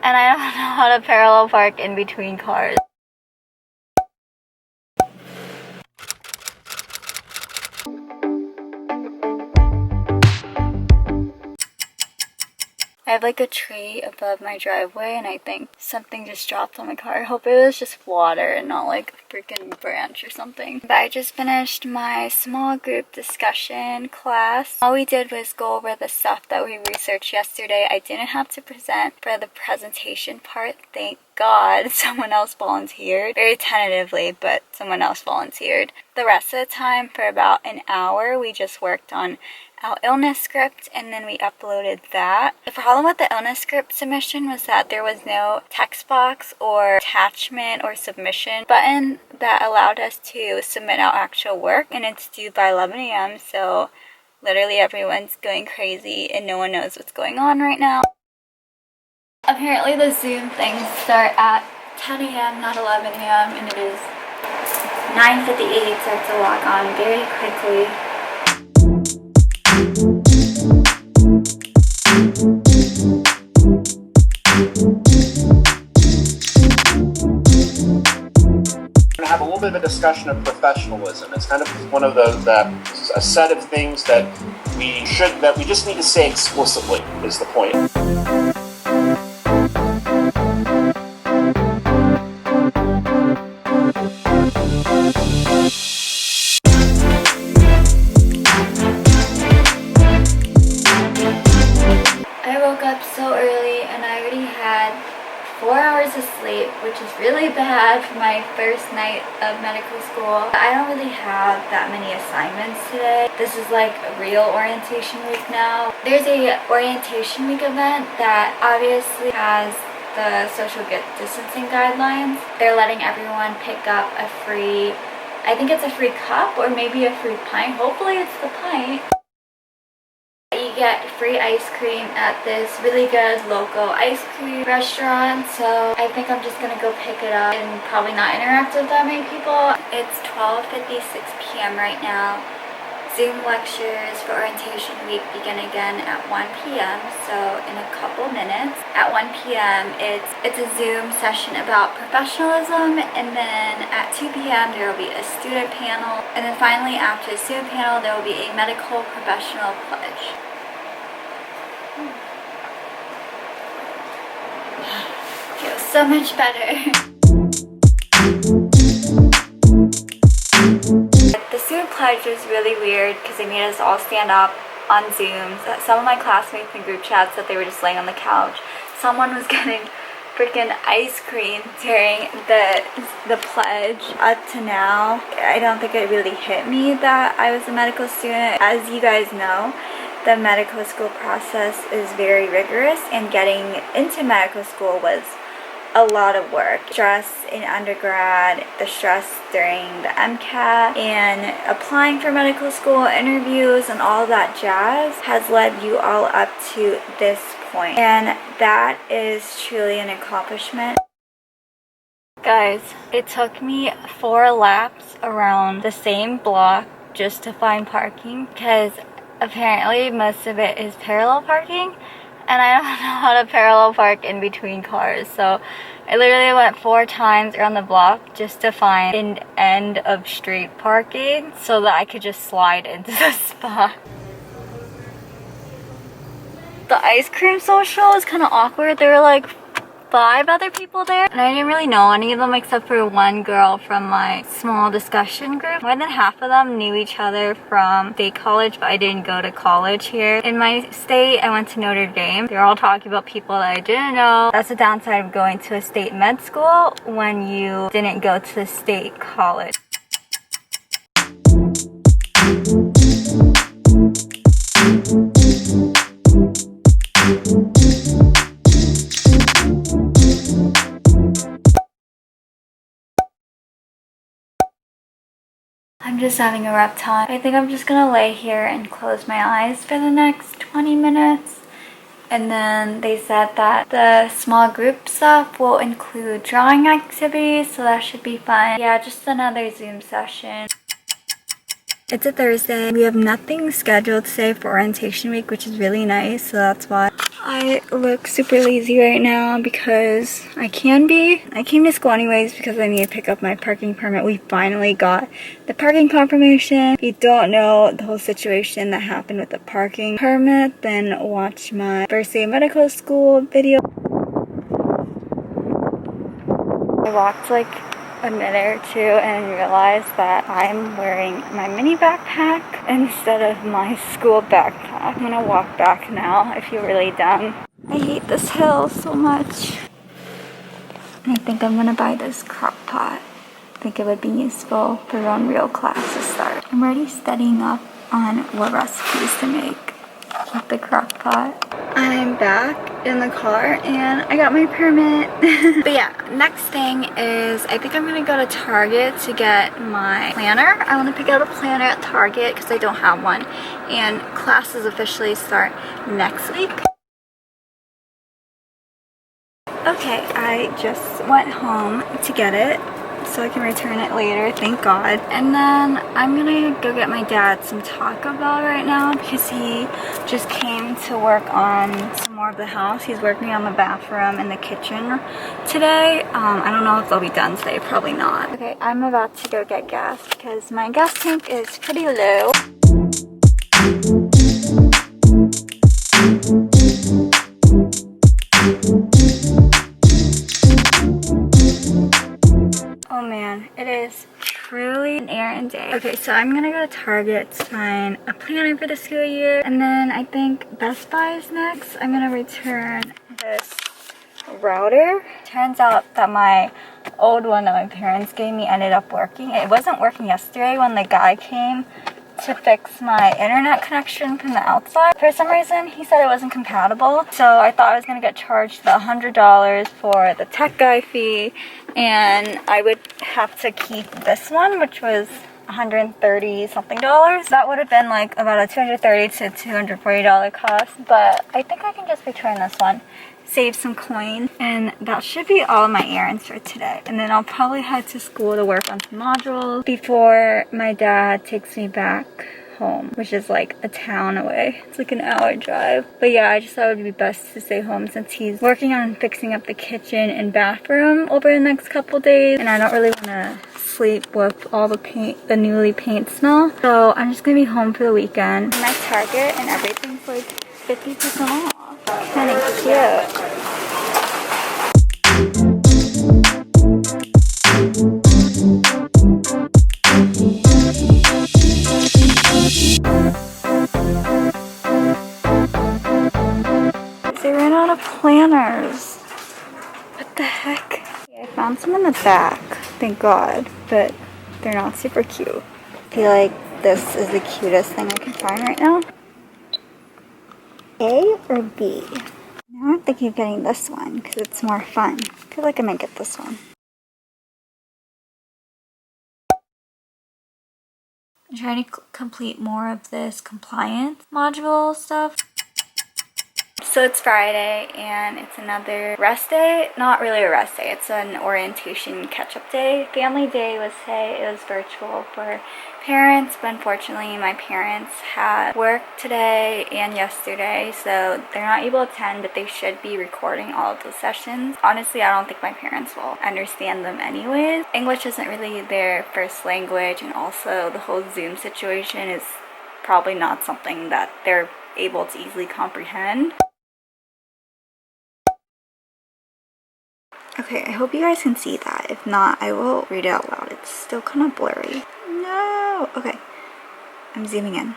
and I don't know how to parallel park in between cars. I have like a tree above my driveway and I think something just dropped on my car. I hope it was just water and not like a freaking branch or something. But I just finished my small group discussion class. All we did was go over the stuff that we researched yesterday. I didn't have to present for the presentation part, thank God. Someone else volunteered, very tentatively, but someone else volunteered. The rest of the time, for about an hour, we just worked on our illness script and then we uploaded that. The problem with the illness script submission was that there was no text box or attachment or submission button that allowed us to submit our actual work, and it's due by 11 a.m. so literally everyone's going crazy and no one knows what's going on right now. Apparently the Zoom things start at 10 a.m. not 11 a.m. and it is 9:58, so I have to log on very quickly. Have a little bit of a discussion of professionalism. It's kind of one of a set of things that we just need to say explicitly is the point. I woke up so early and I already had 4 hours of sleep, which is really bad for my first night of medical school. I don't really have that many assignments today. This is like a real orientation week now. There's a orientation week event that obviously has the social distancing guidelines. They're letting everyone pick up a free, I think it's a free cup or maybe a free pint. Hopefully it's the pint. You get free ice cream at this really good local ice cream restaurant, so I think I'm just gonna go pick it up and probably not interact with that many people. It's 12:56 p.m. right now. Zoom lectures for orientation week begin again at 1 p.m. so in a couple minutes. At 1 p.m. it's a Zoom session about professionalism, and then at 2 p.m. there will be a student panel, and then finally after the student panel there will be a medical professional pledge. Feels so much better. The student pledge was really weird because they made us all stand up on Zooms. Some of my classmates in group chats said they were just laying on the couch. Someone was getting freaking ice cream during the pledge. Up to now, I don't think it really hit me that I was a medical student. As you guys know, the medical school process is very rigorous, and getting into medical school was a lot of work. Stress in undergrad, the stress during the MCAT, and applying for medical school, interviews, and all that jazz has led you all up to this point. And that is truly an accomplishment. Guys, it took me 4 laps around the same block just to find parking, because apparently most of it is parallel parking. And I don't know how to parallel park in between cars, so I literally went 4 times around the block just to find an end of street parking so that I could just slide into the spot. The ice cream social is kind of awkward. There were like 5 other people there, and I didn't really know any of them except for one girl from my small discussion group. More than half of them knew each other from state college, but I didn't go to college here in my state. I went to Notre Dame. They were all talking about people that I didn't know. That's the downside of going to a state med school when you didn't go to the state college. I'm just having a rough time. I think I'm just gonna lay here and close my eyes for the next 20 minutes. And then they said that the small group stuff will include drawing activities, so that should be fun. Yeah, just another Zoom session. It's a Thursday. We have nothing scheduled today for orientation week, which is really nice, so that's why I look super lazy right now because I can be. I came to school anyways because I need to pick up my parking permit. We finally got the parking confirmation. If you don't know the whole situation that happened with the parking permit, then watch my first day of medical school video. I walked like a minute or two and realized that I'm wearing my mini backpack instead of my school backpack. I'm gonna walk back now. I feel really dumb. I hate this hill so much. I think I'm gonna buy this crock pot. I think it would be useful for when real classes start. I'm already studying up on what recipes to make with the crock pot. I'm back in the car and I got my permit. But yeah, next thing is I think I'm gonna go to Target to get my planner. I want to pick out a planner at Target because I don't have one, and classes officially start next week. Okay, I just went home to get it so I can return it later, thank God. And then I'm gonna go get my dad some Taco Bell right now because he just came to work on some more of the house. He's working on the bathroom and the kitchen today. I don't know if they'll be done today, probably not. Okay, I'm about to go get gas because my gas tank is pretty low. Oh man, it is truly an errand day. Okay, so I'm gonna go to Target to find a planner for the school year, and then I think Best Buy is next. I'm gonna return this router. Turns out that my old one that my parents gave me ended up working. It wasn't working yesterday when the guy came to fix my internet connection from the outside. For some reason, he said it wasn't compatible, so I thought I was gonna get charged the $100 for the tech guy fee, and I would have to keep this one, which was $130 something. That would have been like about a $230 to $240 cost, but I think I can just return this one, save some coin, and that should be all of my errands for today. And then I'll probably head to school to work on some modules before my dad takes me back home, which is like a town away. It's like an hour drive. But yeah, I just thought it would be best to stay home since he's working on fixing up the kitchen and bathroom over the next couple days, and I don't really want to sleep with all the paint, the newly paint smell. So I'm just gonna be home for the weekend. I'm at Target and everything's like 50% off. Kind of cute. They ran out of planners. What the heck? I found some in the back, thank God, but they're not super cute. I feel like this is the cutest thing I can find right now. A or B? Now I'm thinking of getting this one because it's more fun. I feel like I might get this one. I'm trying to complete more of this compliance module stuff. So it's Friday and it's another rest day. Not really a rest day, it's an orientation catch-up day. Family day was today. It was virtual for parents, but unfortunately my parents had work today and yesterday, so they're not able to attend, but they should be recording all of those sessions. Honestly, I don't think my parents will understand them anyways. English isn't really their first language, and also the whole Zoom situation is probably not something that they're able to easily comprehend. Okay, I hope you guys can see that. If not, I will read it out loud. It's still kind of blurry. No! Okay, I'm zooming in.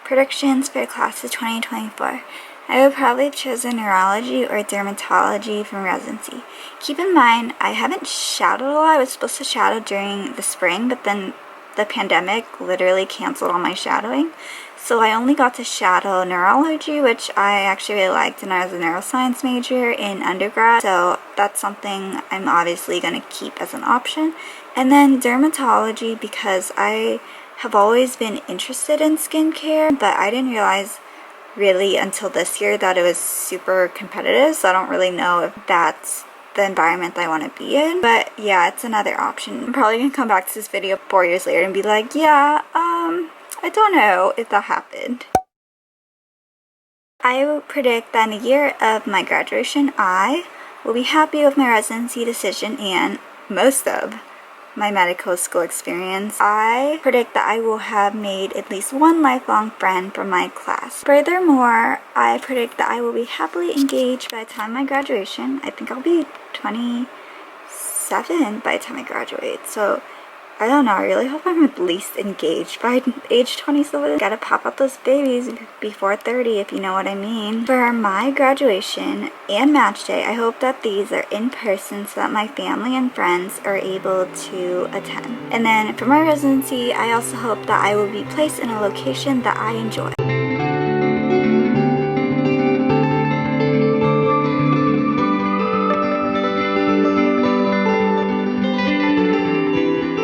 Predictions for class of 2024. I would probably have chosen neurology or dermatology from residency. Keep in mind, I haven't shadowed a lot. I was supposed to shadow during the spring, but then the pandemic literally canceled all my shadowing. So I only got to shadow neurology, which I actually really liked, and I was a neuroscience major in undergrad, so that's something I'm obviously going to keep as an option. And then dermatology, because I have always been interested in skincare, but I didn't realize really until this year that it was super competitive, so I don't really know if that's the environment I want to be in. But yeah, it's another option. I'm probably gonna come back to this video 4 years later and be like, yeah, I don't know if that happened. I will predict that in the year of my graduation, I will be happy with my residency decision and most of my medical school experience. I predict that I will have made at least one lifelong friend from my class. Furthermore, I predict that I will be happily engaged by the time of my graduation. I think I'll be 27 by the time I graduate. So I don't know, I really hope I'm at least engaged by age 27. Gotta pop out those babies before 30, if you know what I mean. For my graduation and match day, I hope that these are in person so that my family and friends are able to attend. And then for my residency, I also hope that I will be placed in a location that I enjoy.